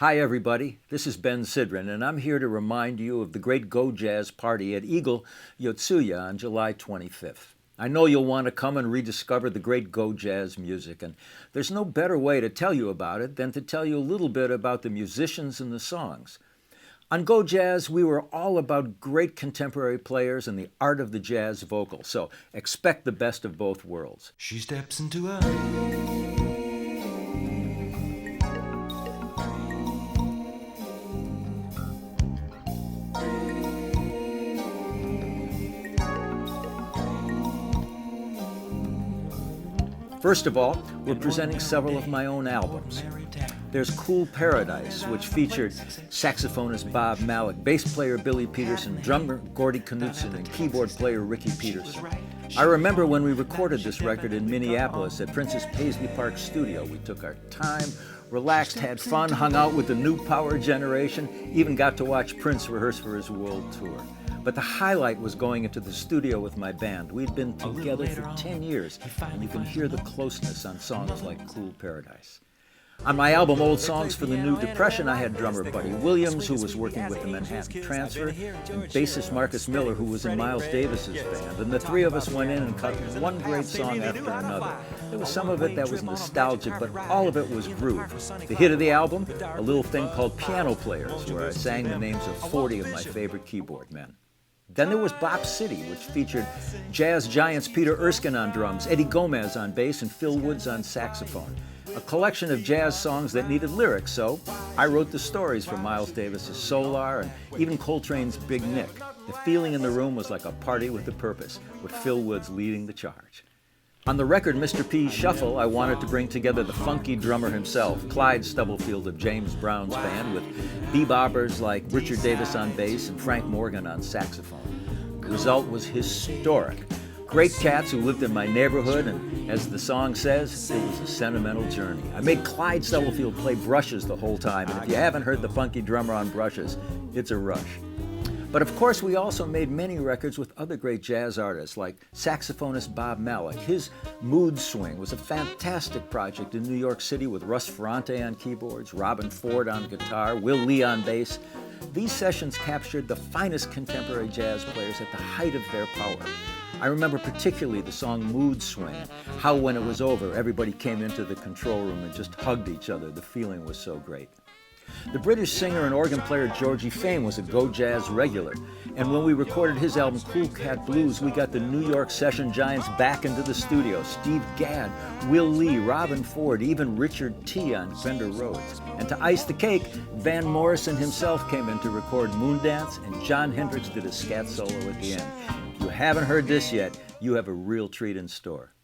Hi everybody, this is Ben Sidran, and I'm here to remind you of the great Go Jazz party at Eagle Yotsuya on July 25th. I know you'll want to come and rediscover the great Go Jazz music, and there's no better way to tell you about it than to tell you a little bit about the musicians and the songs. On Go Jazz, we were all about great contemporary players and the art of the jazz vocal, so expect the best of both worlds. She steps into a First of all, we're presenting several of my own albums. There's Cool Paradise, which featured saxophonist Bob Malik, bass player Billy Peterson, drummer Gordy Knudsen, and keyboard player Ricky Peterson. I remember when we recorded this record in Minneapolis at Princess Paisley Park Studio. We took our time, relaxed, had fun, hung out with the new power generation, even got to watch Prince rehearse for his world tour. But the highlight was going into the studio with my band. We'd been together for 10 years, and you can hear the closeness on songs like Cool Paradise. On my album Old Songs for the New Depression, I had drummer Buddy Williams, who was working with the Manhattan Transfer, and bassist Marcus Miller, who was in Miles Davis's band. And the three of us went in and cut one great song after another. There was some of it that was nostalgic, but all of it was groove. The hit of the album, a little thing called Piano Players, where I sang the names of 40 of my favorite keyboard men. Then there was Bop City, which featured jazz giants Peter Erskine on drums, Eddie Gomez on bass, and Phil Woods on saxophone. A collection of jazz songs that needed lyrics, so I wrote the stories for Miles Davis's Solar and even Coltrane's Big Nick. The feeling in the room was like a party with a purpose, with Phil Woods leading the charge. On the record Mr. P's Shuffle, I wanted to bring together the funky drummer himself, Clyde Stubblefield of James Brown's band, with beboppers like Richard Davis on bass and Frank Morgan on saxophone. The result was historic. Great cats who lived in my neighborhood, and as the song says, it was a sentimental journey. I made Clyde Stubblefield play brushes the whole time, and if you haven't heard the funky drummer on brushes, it's a rush. But of course, we also made many records with other great jazz artists like saxophonist Bob Malik. His Mood Swing was a fantastic project in New York City with Russ Ferrante on keyboards, Robin Ford on guitar, Will Lee on bass. These sessions captured the finest contemporary jazz players at the height of their power. I remember particularly the song Mood Swing, how when it was over, everybody came into the control room and just hugged each other. The feeling was so great. The British singer and organ player Georgie Fame was a Go Jazz regular, and when we recorded his album Cool Cat Blues, we got the New York session giants back into the studio. Steve Gadd, Will Lee, Robin Ford, even Richard T. on Fender Rhodes. And to ice the cake, Van Morrison himself came in to record Moondance, and Jon Hendricks did a scat solo at the end. If you haven't heard this yet, you have a real treat in store.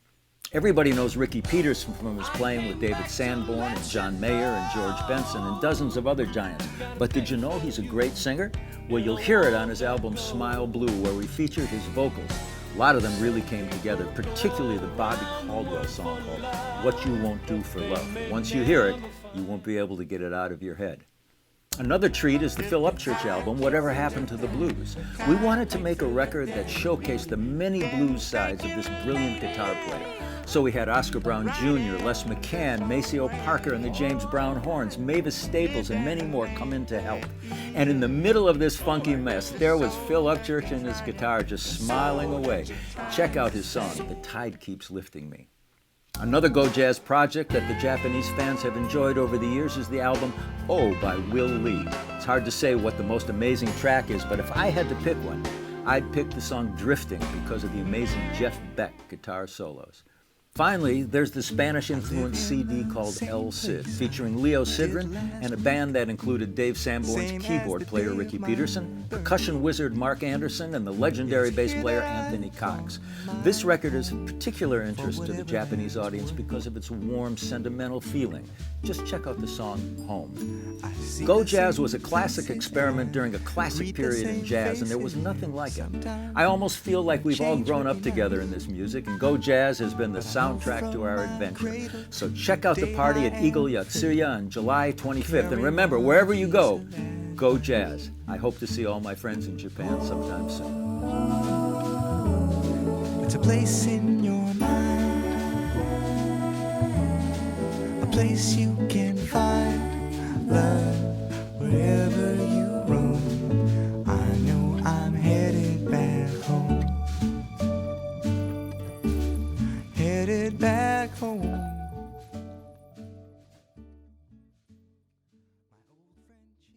Everybody knows Ricky Peterson from his playing with David Sanborn and John Mayer and George Benson and dozens of other giants. But did you know he's a great singer? Well, you'll hear it on his album Smile Blue, where we featured his vocals. A lot of them really came together, particularly the Bobby Caldwell song called What You Won't Do for Love. Once you hear it, you won't be able to get it out of your head. Another treat is the Phil Upchurch album, Whatever Happened to the Blues. We wanted to make a record that showcased the many blues sides of this brilliant guitar player. So we had Oscar Brown Jr., Les McCann, Maceo Parker and the James Brown Horns, Mavis Staples, and many more come in to help. And in the middle of this funky mess, there was Phil Upchurch and his guitar just smiling away. Check out his song, The Tide Keeps Lifting Me. Another Go Jazz project that the Japanese fans have enjoyed over the years is the album Oh by Will Lee. It's hard to say what the most amazing track is, but if I had to pick one, I'd pick the song Drifting because of the amazing Jeff Beck guitar solos. Finally, there's the Spanish-influenced CD called El Cid, featuring Leo Sidran and a band that included Dave Sanborn's keyboard player Ricky Peterson, percussion wizard Mark Anderson, and the legendary bass player Anthony Cox. This record is of particular interest to the Japanese audience because of its warm, sentimental feeling. Just check out the song Home. Go Jazz was a classic experiment during a classic period in jazz, and there was nothing like it. I almost feel like we've all grown up together in this music, and Go Jazz has been the soundtrack to our adventure. So check out the party at Eagle Yotsuya on July 25th, and remember, wherever you go, Go Jazz. I hope to see all my friends in Japan sometime soon. It's a place in your mind, a place you can